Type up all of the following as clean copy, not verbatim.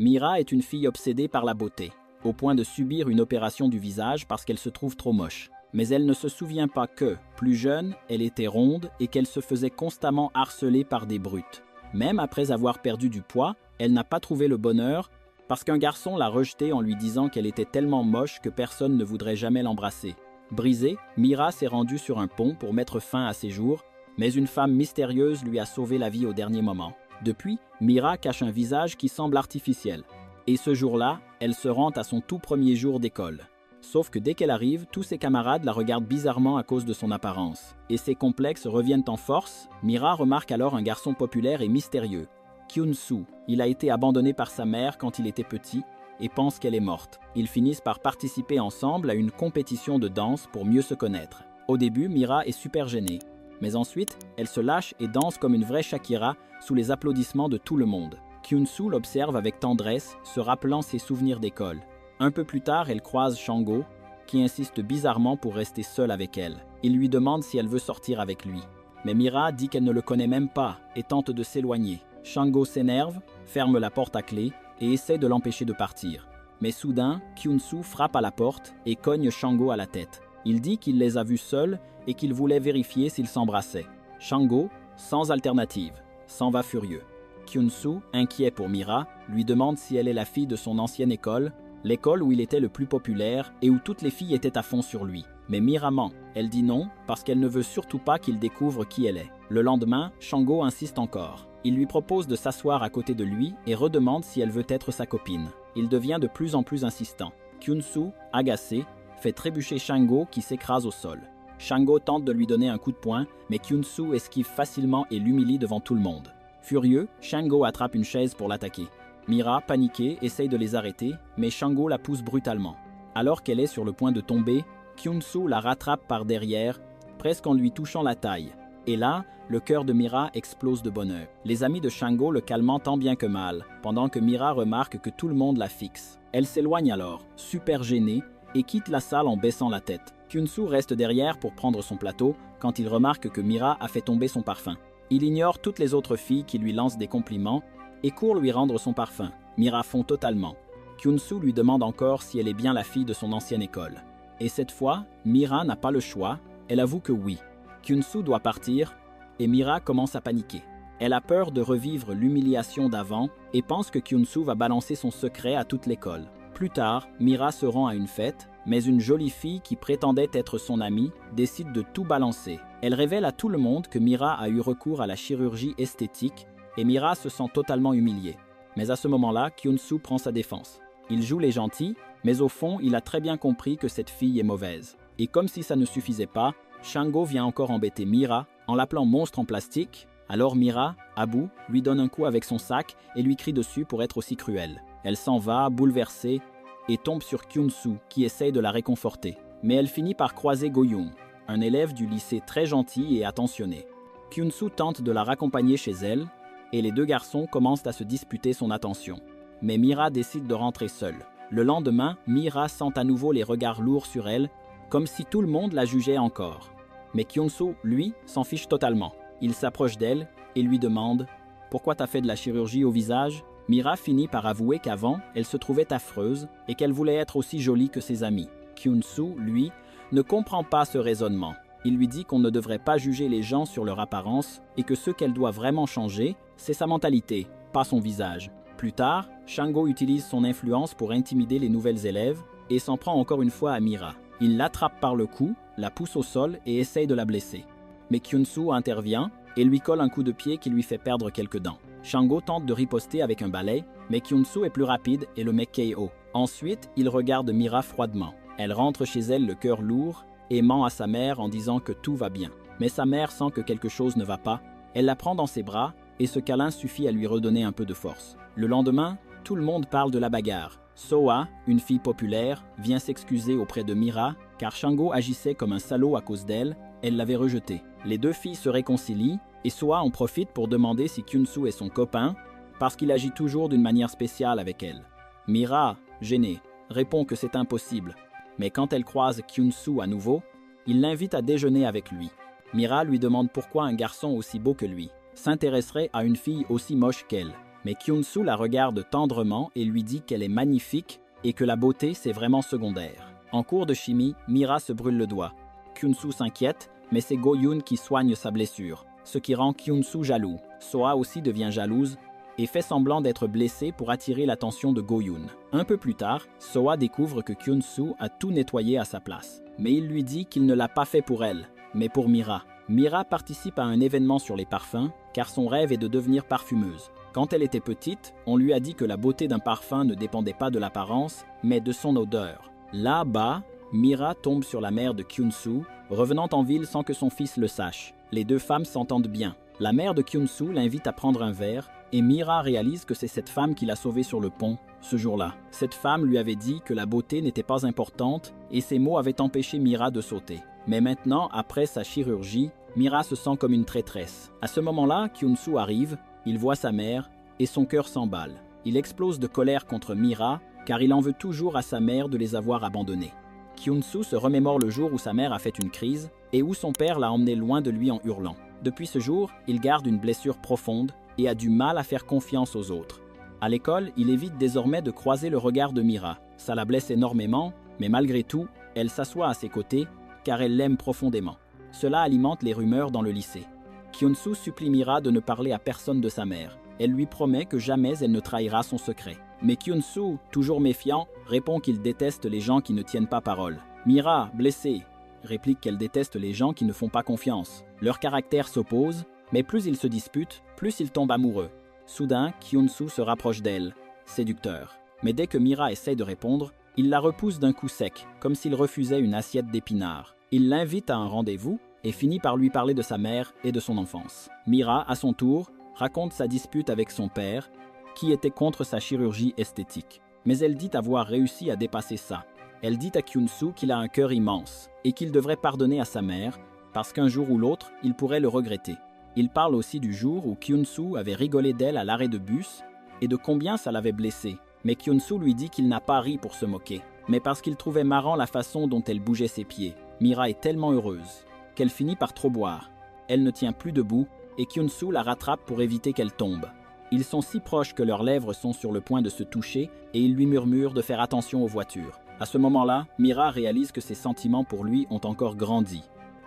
Mira est une fille obsédée par la beauté, au point de subir une opération du visage parce qu'elle se trouve trop moche. Mais elle ne se souvient pas que, plus jeune, elle était ronde et qu'elle se faisait constamment harceler par des brutes. Même après avoir perdu du poids, elle n'a pas trouvé le bonheur parce qu'un garçon l'a rejetée en lui disant qu'elle était tellement moche que personne ne voudrait jamais l'embrasser. Brisée, Mira s'est rendue sur un pont pour mettre fin à ses jours, mais une femme mystérieuse lui a sauvé la vie au dernier moment. Depuis, Mira cache un visage qui semble artificiel. Et ce jour-là, elle se rend à son tout premier jour d'école. Sauf que dès qu'elle arrive, tous ses camarades la regardent bizarrement à cause de son apparence. Et ses complexes reviennent en force. Mira remarque alors un garçon populaire et mystérieux, Kyun-soo. Il a été abandonné par sa mère quand il était petit et pense qu'elle est morte. Ils finissent par participer ensemble à une compétition de danse pour mieux se connaître. Au début, Mira est super gênée. Mais ensuite, elle se lâche et danse comme une vraie Shakira sous les applaudissements de tout le monde. Kyun-soo l'observe avec tendresse, se rappelant ses souvenirs d'école. Un peu plus tard, elle croise Shango, qui insiste bizarrement pour rester seule avec elle. Il lui demande si elle veut sortir avec lui. Mais Mira dit qu'elle ne le connaît même pas et tente de s'éloigner. Shango s'énerve, ferme la porte à clé et essaie de l'empêcher de partir. Mais soudain, Kyun-soo frappe à la porte et cogne Shango à la tête. Il dit qu'il les a vus seuls et qu'il voulait vérifier s'ils s'embrassaient. Shango, sans alternative, s'en va furieux. Kyun-soo, inquiet pour Mira, lui demande si elle est la fille de son ancienne école, l'école où il était le plus populaire et où toutes les filles étaient à fond sur lui. Mais Mira ment. Elle dit non parce qu'elle ne veut surtout pas qu'il découvre qui elle est. Le lendemain, Shango insiste encore. Il lui propose de s'asseoir à côté de lui et redemande si elle veut être sa copine. Il devient de plus en plus insistant. Kyun-soo, agacé, fait trébucher Shango qui s'écrase au sol. Shango tente de lui donner un coup de poing, mais Kyun-soo esquive facilement et l'humilie devant tout le monde. Furieux, Shango attrape une chaise pour l'attaquer. Mira, paniquée, essaye de les arrêter, mais Shango la pousse brutalement. Alors qu'elle est sur le point de tomber, Kyun-soo la rattrape par derrière, presque en lui touchant la taille. Et là, le cœur de Mira explose de bonheur. Les amis de Shango le calmant tant bien que mal, pendant que Mira remarque que tout le monde la fixe. Elle s'éloigne alors, super gênée, et quitte la salle en baissant la tête. Kyun-soo reste derrière pour prendre son plateau quand il remarque que Mira a fait tomber son parfum. Il ignore toutes les autres filles qui lui lancent des compliments et court lui rendre son parfum. Mira fond totalement. Kyun-soo lui demande encore si elle est bien la fille de son ancienne école. Et cette fois, Mira n'a pas le choix, elle avoue que oui. Kyun-soo doit partir et Mira commence à paniquer. Elle a peur de revivre l'humiliation d'avant et pense que Kyun-soo va balancer son secret à toute l'école. Plus tard, Mira se rend à une fête, mais une jolie fille qui prétendait être son amie décide de tout balancer. Elle révèle à tout le monde que Mira a eu recours à la chirurgie esthétique et Mira se sent totalement humiliée. Mais à ce moment-là, Kyun-soo prend sa défense. Il joue les gentils, mais au fond, il a très bien compris que cette fille est mauvaise. Et comme si ça ne suffisait pas, Shango vient encore embêter Mira en l'appelant monstre en plastique. Alors Mira, à bout, lui donne un coup avec son sac et lui crie dessus pour être aussi cruelle. Elle s'en va, bouleversée, et tombe sur Kyun-soo qui essaye de la réconforter. Mais elle finit par croiser Go-young, un élève du lycée très gentil et attentionné. Kyun-soo tente de la raccompagner chez elle, et les deux garçons commencent à se disputer son attention. Mais Mira décide de rentrer seule. Le lendemain, Mira sent à nouveau les regards lourds sur elle, comme si tout le monde la jugeait encore. Mais Kyun-soo, lui, s'en fiche totalement. Il s'approche d'elle et lui demande « Pourquoi t'as fait de la chirurgie au visage ?» Mira finit par avouer qu'avant, elle se trouvait affreuse et qu'elle voulait être aussi jolie que ses amis. Kyun-soo, lui, ne comprend pas ce raisonnement. Il lui dit qu'on ne devrait pas juger les gens sur leur apparence et que ce qu'elle doit vraiment changer, c'est sa mentalité, pas son visage. Plus tard, Shango utilise son influence pour intimider les nouvelles élèves et s'en prend encore une fois à Mira. Il l'attrape par le cou, la pousse au sol et essaye de la blesser. Mais Kyun-soo intervient et lui colle un coup de pied qui lui fait perdre quelques dents. Shango tente de riposter avec un balai, mais Kyun-soo est plus rapide et le met KO. Ensuite, il regarde Mira froidement. Elle rentre chez elle le cœur lourd et ment à sa mère en disant que tout va bien. Mais sa mère sent que quelque chose ne va pas. Elle la prend dans ses bras et ce câlin suffit à lui redonner un peu de force. Le lendemain, tout le monde parle de la bagarre. Soa, une fille populaire, vient s'excuser auprès de Mira car Shango agissait comme un salaud à cause d'elle, elle l'avait rejeté. Les deux filles se réconcilient et Soa en profite pour demander si Kyun-soo est son copain parce qu'il agit toujours d'une manière spéciale avec elle. Mira, gênée, répond que c'est impossible, mais quand elle croise Kyun-soo à nouveau, il l'invite à déjeuner avec lui. Mira lui demande pourquoi un garçon aussi beau que lui s'intéresserait à une fille aussi moche qu'elle. Mais Kyun-soo la regarde tendrement et lui dit qu'elle est magnifique et que la beauté c'est vraiment secondaire. En cours de chimie, Mira se brûle le doigt. Kyun-soo s'inquiète, mais c'est Go-yoon qui soigne sa blessure, ce qui rend Kyun-soo jaloux. Soa aussi devient jalouse et fait semblant d'être blessée pour attirer l'attention de Go-yoon. Un peu plus tard, Soa découvre que Kyun-soo a tout nettoyé à sa place. Mais il lui dit qu'il ne l'a pas fait pour elle, mais pour Mira. Mira participe à un événement sur les parfums, car son rêve est de devenir parfumeuse. Quand elle était petite, on lui a dit que la beauté d'un parfum ne dépendait pas de l'apparence, mais de son odeur. Là-bas, Mira tombe sur la mère de Kyun-soo, revenant en ville sans que son fils le sache. Les deux femmes s'entendent bien. La mère de Kyun-soo l'invite à prendre un verre, et Mira réalise que c'est cette femme qui l'a sauvée sur le pont, ce jour-là. Cette femme lui avait dit que la beauté n'était pas importante, et ces mots avaient empêché Mira de sauter. Mais maintenant, après sa chirurgie, Mira se sent comme une traîtresse. À ce moment-là, Kyun-soo arrive, il voit sa mère, et son cœur s'emballe. Il explose de colère contre Mira, car il en veut toujours à sa mère de les avoir abandonnés. Kyun-soo se remémore le jour où sa mère a fait une crise, et où son père l'a emmené loin de lui en hurlant. Depuis ce jour, il garde une blessure profonde, et a du mal à faire confiance aux autres. À l'école, il évite désormais de croiser le regard de Mira. Ça la blesse énormément, mais malgré tout, elle s'assoit à ses côtés, car elle l'aime profondément. Cela alimente les rumeurs dans le lycée. Kyun-soo supplie Mira de ne parler à personne de sa mère. Elle lui promet que jamais elle ne trahira son secret. Mais Kyun-soo, toujours méfiant, répond qu'il déteste les gens qui ne tiennent pas parole. Mira, blessée, réplique qu'elle déteste les gens qui ne font pas confiance. Leurs caractères s'opposent, mais plus ils se disputent, plus ils tombent amoureux. Soudain, Kyun-soo se rapproche d'elle, séducteur. Mais dès que Mira essaie de répondre, il la repousse d'un coup sec, comme s'il refusait une assiette d'épinards. Il l'invite à un rendez-vous et finit par lui parler de sa mère et de son enfance. Mira, à son tour, raconte sa dispute avec son père, qui était contre sa chirurgie esthétique. Mais elle dit avoir réussi à dépasser ça. Elle dit à Kyun-soo qu'il a un cœur immense et qu'il devrait pardonner à sa mère, parce qu'un jour ou l'autre, il pourrait le regretter. Il parle aussi du jour où Kyun-soo avait rigolé d'elle à l'arrêt de bus et de combien ça l'avait blessé. Mais Kyun-soo lui dit qu'il n'a pas ri pour se moquer, mais parce qu'il trouvait marrant la façon dont elle bougeait ses pieds. Mira est tellement heureuse qu'elle finit par trop boire. Elle ne tient plus debout et Kyun-soo la rattrape pour éviter qu'elle tombe. Ils sont si proches que leurs lèvres sont sur le point de se toucher et il lui murmure de faire attention aux voitures. À ce moment-là, Mira réalise que ses sentiments pour lui ont encore grandi.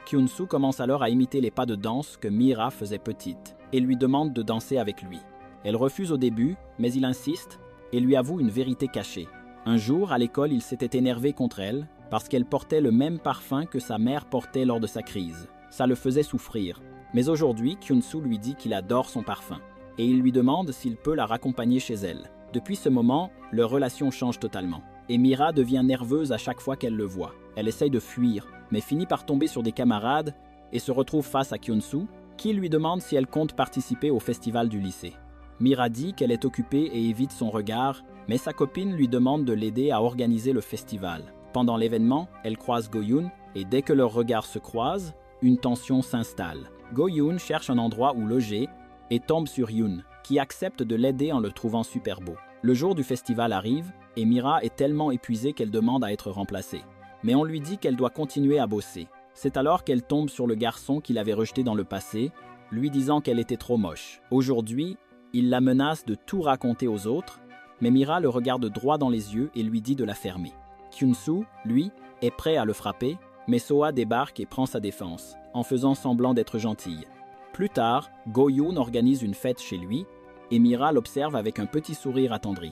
Kyun-soo commence alors à imiter les pas de danse que Mira faisait petite et lui demande de danser avec lui. Elle refuse au début, mais il insiste et lui avoue une vérité cachée. Un jour, à l'école, il s'était énervé contre elle parce qu'elle portait le même parfum que sa mère portait lors de sa crise. Ça le faisait souffrir. Mais aujourd'hui, Kyun-soo lui dit qu'il adore son parfum et il lui demande s'il peut la raccompagner chez elle. Depuis ce moment, leur relation change totalement. Et Mira devient nerveuse à chaque fois qu'elle le voit. Elle essaye de fuir, mais finit par tomber sur des camarades et se retrouve face à Kyun-soo, qui lui demande si elle compte participer au festival du lycée. Mira dit qu'elle est occupée et évite son regard, mais sa copine lui demande de l'aider à organiser le festival. Pendant l'événement, elle croise Go-yoon et dès que leurs regards se croisent, une tension s'installe. Go-yoon cherche un endroit où loger et tombe sur Yoon, qui accepte de l'aider en le trouvant super beau. Le jour du festival arrive et Mira est tellement épuisée qu'elle demande à être remplacée. Mais on lui dit qu'elle doit continuer à bosser. C'est alors qu'elle tombe sur le garçon qui l'avait rejetée dans le passé, lui disant qu'elle était trop moche. Aujourd'hui, il la menace de tout raconter aux autres, mais Mira le regarde droit dans les yeux et lui dit de la fermer. Kyun-soo, lui, est prêt à le frapper, mais Soa débarque et prend sa défense, en faisant semblant d'être gentille. Plus tard, Go-yoon organise une fête chez lui, et Mira l'observe avec un petit sourire attendri.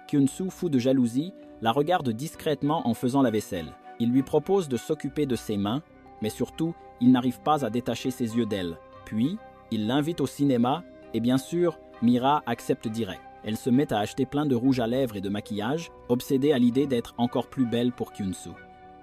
Kyun-soo, fou de jalousie, la regarde discrètement en faisant la vaisselle. Il lui propose de s'occuper de ses mains, mais surtout, il n'arrive pas à détacher ses yeux d'elle. Puis, il l'invite au cinéma, et bien sûr, Mira accepte direct. Elle se met à acheter plein de rouge à lèvres et de maquillage, obsédée à l'idée d'être encore plus belle pour Kyun-soo.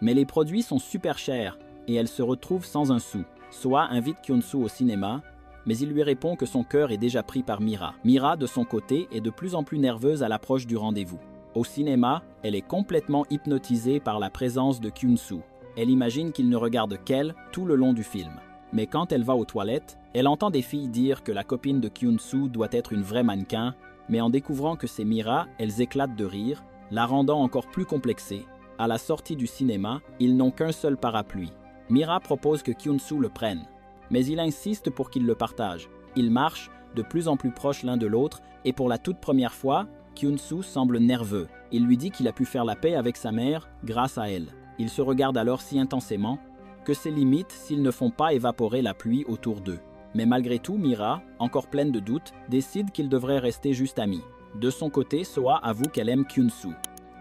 Mais les produits sont super chers, et elle se retrouve sans un sou. Soa invite Kyun-soo au cinéma, mais il lui répond que son cœur est déjà pris par Mira. Mira, de son côté, est de plus en plus nerveuse à l'approche du rendez-vous. Au cinéma, elle est complètement hypnotisée par la présence de Kyun-soo. Elle imagine qu'il ne regarde qu'elle tout le long du film. Mais quand elle va aux toilettes, elle entend des filles dire que la copine de Kyun-soo doit être une vraie mannequin, mais en découvrant que c'est Mira, elles éclatent de rire, la rendant encore plus complexée. À la sortie du cinéma, ils n'ont qu'un seul parapluie. Mira propose que Kyun-soo le prenne, mais il insiste pour qu'il le partage. Ils marchent de plus en plus proches l'un de l'autre, et pour la toute première fois, Kyun-soo semble nerveux. Il lui dit qu'il a pu faire la paix avec sa mère grâce à elle. Ils se regardent alors si intensément que c'est limite s'ils ne font pas évaporer la pluie autour d'eux. Mais malgré tout, Mira, encore pleine de doutes, décide qu'ils devraient rester juste amis. De son côté, Soa avoue qu'elle aime Kyun-soo.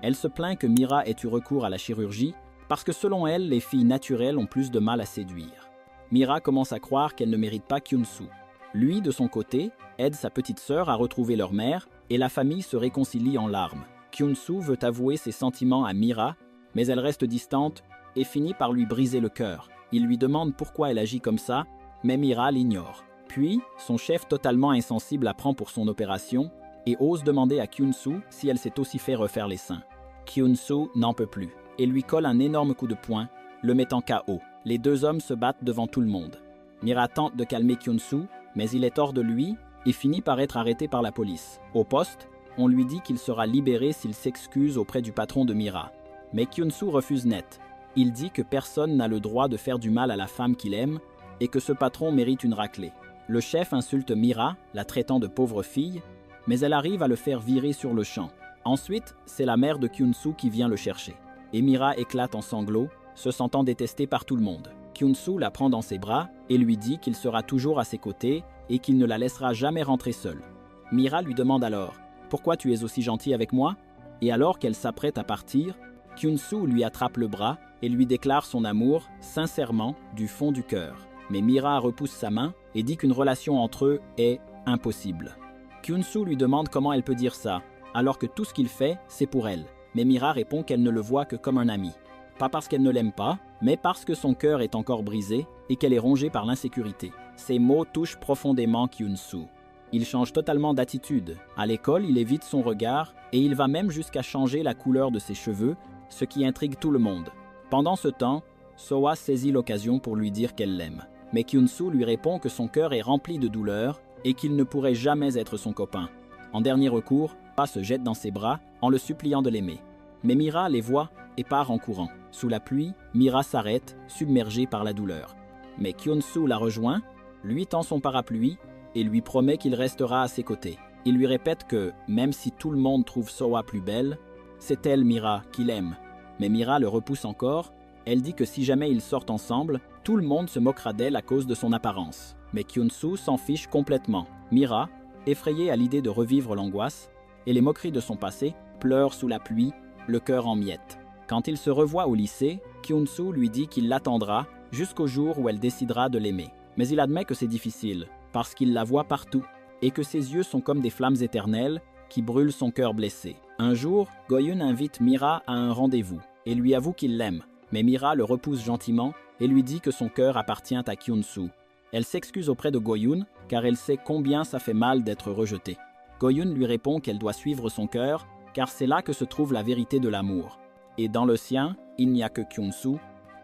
Elle se plaint que Mira ait eu recours à la chirurgie parce que selon elle, les filles naturelles ont plus de mal à séduire. Mira commence à croire qu'elle ne mérite pas Kyun-soo. Lui, de son côté, aide sa petite sœur à retrouver leur mère et la famille se réconcilie en larmes. Kyun-soo veut avouer ses sentiments à Mira, mais elle reste distante et finit par lui briser le cœur. Il lui demande pourquoi elle agit comme ça, mais Mira l'ignore. Puis, son chef totalement insensible apprend pour son opération et ose demander à Kyun-soo si elle s'est aussi fait refaire les seins. Kyun-soo n'en peut plus et lui colle un énorme coup de poing, le mettant KO. Les deux hommes se battent devant tout le monde. Mira tente de calmer Kyun-soo, mais il est hors de lui et finit par être arrêté par la police. Au poste, on lui dit qu'il sera libéré s'il s'excuse auprès du patron de Mira. Mais Kyun-soo refuse net. Il dit que personne n'a le droit de faire du mal à la femme qu'il aime et que ce patron mérite une raclée. Le chef insulte Mira, la traitant de pauvre fille, mais elle arrive à le faire virer sur le champ. Ensuite, c'est la mère de Kyun-soo qui vient le chercher. Et Mira éclate en sanglots, se sentant détestée par tout le monde. Kyun-soo la prend dans ses bras et lui dit qu'il sera toujours à ses côtés et qu'il ne la laissera jamais rentrer seule. Mira lui demande alors « Pourquoi tu es aussi gentil avec moi ?» Et alors qu'elle s'apprête à partir, Kyun-soo lui attrape le bras et lui déclare son amour, sincèrement, du fond du cœur. Mais Mira repousse sa main et dit qu'une relation entre eux est impossible. Kyun-soo lui demande comment elle peut dire ça, alors que tout ce qu'il fait, c'est pour elle. Mais Mira répond qu'elle ne le voit que comme un ami. Pas parce qu'elle ne l'aime pas, mais parce que son cœur est encore brisé et qu'elle est rongée par l'insécurité. Ces mots touchent profondément Kyun-soo. Il change totalement d'attitude. À l'école, il évite son regard et il va même jusqu'à changer la couleur de ses cheveux, ce qui intrigue tout le monde. Pendant ce temps, Soa saisit l'occasion pour lui dire qu'elle l'aime. Mais Kyun-soo lui répond que son cœur est rempli de douleur et qu'il ne pourrait jamais être son copain. En dernier recours, Soa se jette dans ses bras en le suppliant de l'aimer. Mais Mira les voit et part en courant. Sous la pluie, Mira s'arrête, submergée par la douleur. Mais Kyun-soo la rejoint, lui tend son parapluie et lui promet qu'il restera à ses côtés. Il lui répète que, même si tout le monde trouve Soa plus belle, c'est elle, Mira, qu'il aime. Mais Mira le repousse encore. Elle dit que si jamais ils sortent ensemble, tout le monde se moquera d'elle à cause de son apparence. Mais Kyun-soo s'en fiche complètement. Mira, effrayée à l'idée de revivre l'angoisse et les moqueries de son passé, pleure sous la pluie, le cœur en miettes. Quand il se revoit au lycée, Kyun-soo lui dit qu'il l'attendra jusqu'au jour où elle décidera de l'aimer. Mais il admet que c'est difficile, parce qu'il la voit partout, et que ses yeux sont comme des flammes éternelles qui brûlent son cœur blessé. Un jour, Go-yoon invite Mira à un rendez-vous et lui avoue qu'il l'aime. Mais Mira le repousse gentiment et lui dit que son cœur appartient à Kyun-soo. Elle s'excuse auprès de Go-yoon car elle sait combien ça fait mal d'être rejetée. Go-yoon lui répond qu'elle doit suivre son cœur car c'est là que se trouve la vérité de l'amour. Et dans le sien, il n'y a que Kyun-soo.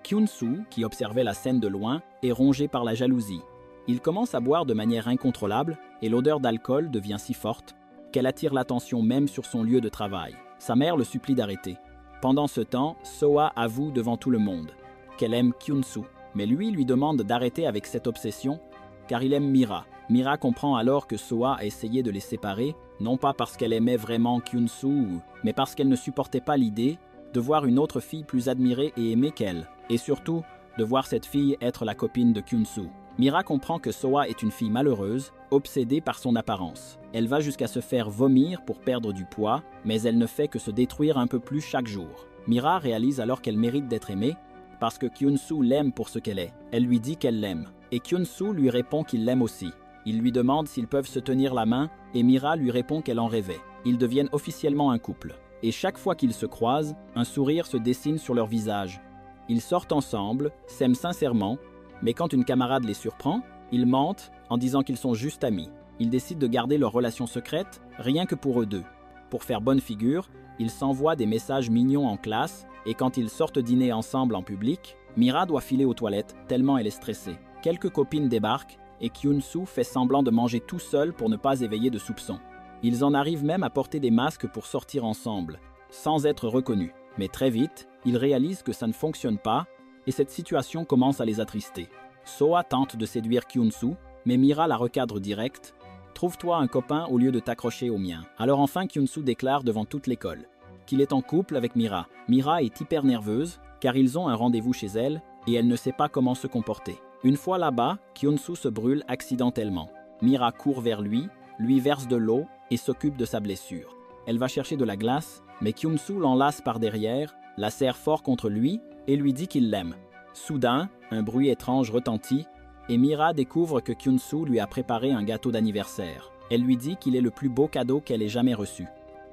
Kyun-soo, qui observait la scène de loin, est rongé par la jalousie. Il commence à boire de manière incontrôlable et l'odeur d'alcool devient si forte qu'elle attire l'attention même sur son lieu de travail. Sa mère le supplie d'arrêter. Pendant ce temps, Soa avoue devant tout le monde qu'elle aime Kyun-soo, mais lui demande d'arrêter avec cette obsession car il aime Mira. Mira comprend alors que Soa a essayé de les séparer, non pas parce qu'elle aimait vraiment Kyun-soo, mais parce qu'elle ne supportait pas l'idée de voir une autre fille plus admirée et aimée qu'elle, et surtout de voir cette fille être la copine de Kyun-soo. Mira comprend que Soa est une fille malheureuse, obsédée par son apparence. Elle va jusqu'à se faire vomir pour perdre du poids, mais elle ne fait que se détruire un peu plus chaque jour. Mira réalise alors qu'elle mérite d'être aimée, parce que Kyun-soo l'aime pour ce qu'elle est. Elle lui dit qu'elle l'aime, et Kyun-soo lui répond qu'il l'aime aussi. Il lui demande s'ils peuvent se tenir la main, et Mira lui répond qu'elle en rêvait. Ils deviennent officiellement un couple. Et chaque fois qu'ils se croisent, un sourire se dessine sur leur visage. Ils sortent ensemble, s'aiment sincèrement, mais quand une camarade les surprend, ils mentent en disant qu'ils sont juste amis. Ils décident de garder leur relation secrète, rien que pour eux deux. Pour faire bonne figure, ils s'envoient des messages mignons en classe, et quand ils sortent dîner ensemble en public, Mira doit filer aux toilettes tellement elle est stressée. Quelques copines débarquent, et Kyun-soo fait semblant de manger tout seul pour ne pas éveiller de soupçons. Ils en arrivent même à porter des masques pour sortir ensemble, sans être reconnus. Mais très vite, ils réalisent que ça ne fonctionne pas, et cette situation commence à les attrister. Soa tente de séduire Kyun-soo, mais Mira la recadre direct Trouve-toi un copain au lieu de t'accrocher au mien. Alors enfin Kyun-soo déclare devant toute l'école qu'il est en couple avec Mira. Mira est hyper nerveuse car ils ont un rendez-vous chez elle et elle ne sait pas comment se comporter. Une fois là-bas, Kyun-soo se brûle accidentellement. Mira court vers lui verse de l'eau et s'occupe de sa blessure. Elle va chercher de la glace, mais Kyun-soo l'enlace par derrière, la serre fort contre lui et lui dit qu'il l'aime. Soudain, un bruit étrange retentit et Mira découvre que Kyun-soo lui a préparé un gâteau d'anniversaire. Elle lui dit qu'il est le plus beau cadeau qu'elle ait jamais reçu.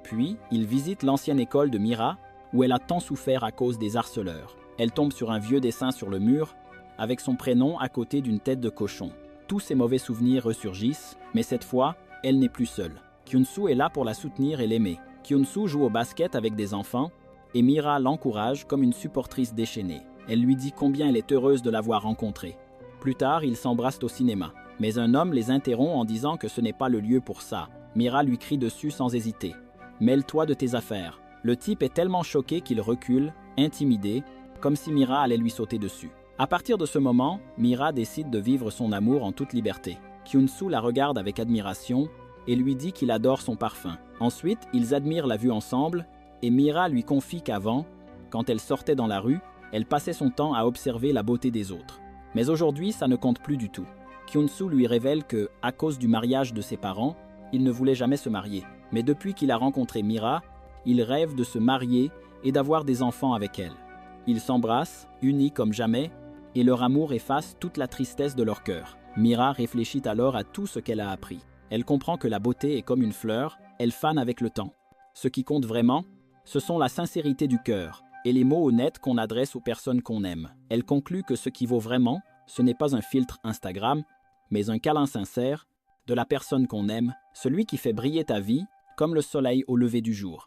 Puis, il visite l'ancienne école de Mira, où elle a tant souffert à cause des harceleurs. Elle tombe sur un vieux dessin sur le mur, avec son prénom à côté d'une tête de cochon. Tous ses mauvais souvenirs ressurgissent, mais cette fois, elle n'est plus seule. Kyun-soo est là pour la soutenir et l'aimer. Kyun-soo joue au basket avec des enfants, et Mira l'encourage comme une supportrice déchaînée. Elle lui dit combien elle est heureuse de l'avoir rencontré. Plus tard, ils s'embrassent au cinéma. Mais un homme les interrompt en disant que ce n'est pas le lieu pour ça. Mira lui crie dessus sans hésiter. « Mêle-toi de tes affaires ». Le type est tellement choqué qu'il recule, intimidé, comme si Mira allait lui sauter dessus. À partir de ce moment, Mira décide de vivre son amour en toute liberté. Kyun-soo la regarde avec admiration et lui dit qu'il adore son parfum. Ensuite, ils admirent la vue ensemble et Mira lui confie qu'avant, quand elle sortait dans la rue, elle passait son temps à observer la beauté des autres. Mais aujourd'hui, ça ne compte plus du tout. Kyun-soo lui révèle que, à cause du mariage de ses parents, il ne voulait jamais se marier. Mais depuis qu'il a rencontré Mira, il rêve de se marier et d'avoir des enfants avec elle. Ils s'embrassent, unis comme jamais, et leur amour efface toute la tristesse de leur cœur. Mira réfléchit alors à tout ce qu'elle a appris. Elle comprend que la beauté est comme une fleur, elle fane avec le temps. Ce qui compte vraiment, ce sont la sincérité du cœur et les mots honnêtes qu'on adresse aux personnes qu'on aime. Elle conclut que ce qui vaut vraiment, ce n'est pas un filtre Instagram, mais un câlin sincère de la personne qu'on aime, celui qui fait briller ta vie comme le soleil au lever du jour.